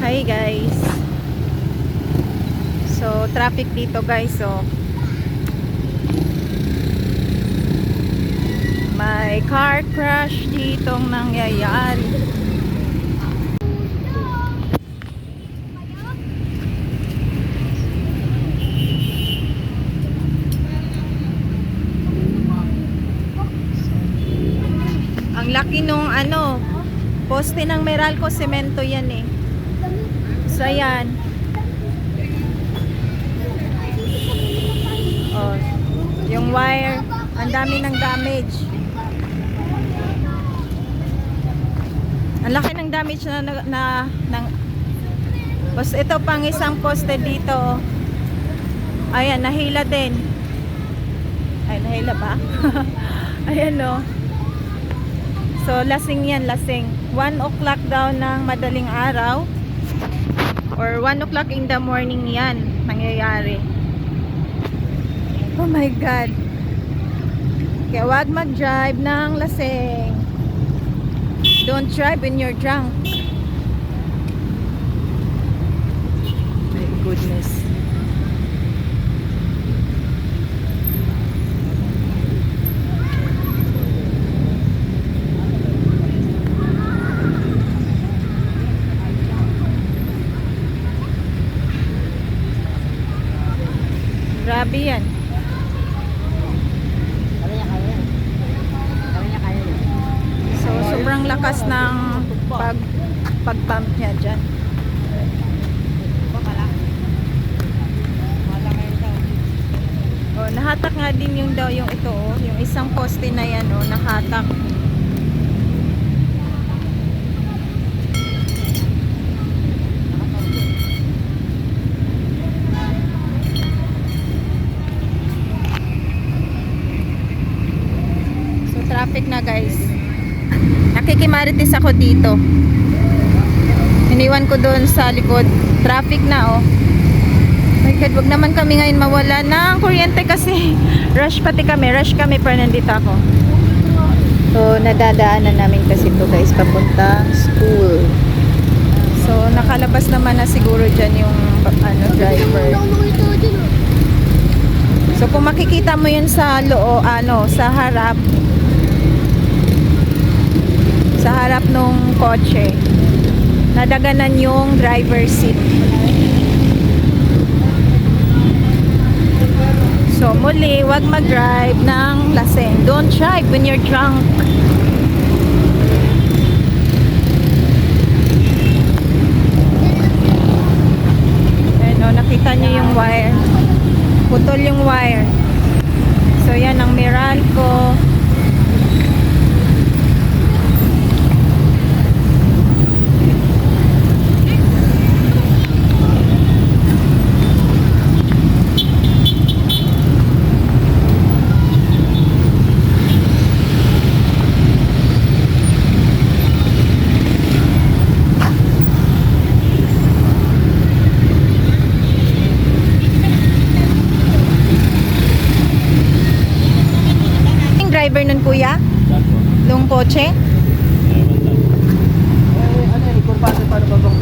Hi guys. So traffic dito guys, so may car crash ditong nangyayari. Ang laki nung poste ng Meralco Semento yan eh. So ayan. Oh, yung wire, ang dami ng damage. Ang laki ng damage Tapos ito pang isang poste dito. Ayan, nahila din. Ay, nahila ba? Ayan o. So, lasing yan, lasing. 1 o'clock daw ng madaling araw. Or 1 o'clock in the morning yan, nangyayari. Oh my God. Kaya wag mag-drive ng lasing. Don't drive when you're drunk. My goodness. Grabe yan. So, sobrang lakas ng pag-pump niya dyan. Oh, nahatak nga din yung ito, oh, yung isang poste na yan, oh, nahatak. Traffic na guys. Nakikimarites ako dito. Iniwan ko doon sa likod. Traffic na oh. My God, wag naman kami ngayon mawala ng kuryente kasi rush pati kami. Rush kami pero nandito ako. So nadadaanan namin kasi ito guys papuntang school. So nakalabas naman na siguro dyan yung driver. So kung makikita mo yun sa sa harap nung kotse, nadaganan yung driver seat. So muli, wag mag-drive ng lasing. Don't drive when you're drunk. Ayun, nakita niyo yung wire. Putol yung wire. So yan ang Meralco. Driver nun kuya? Nung kotse? Ano yung ikumpate paano ba bang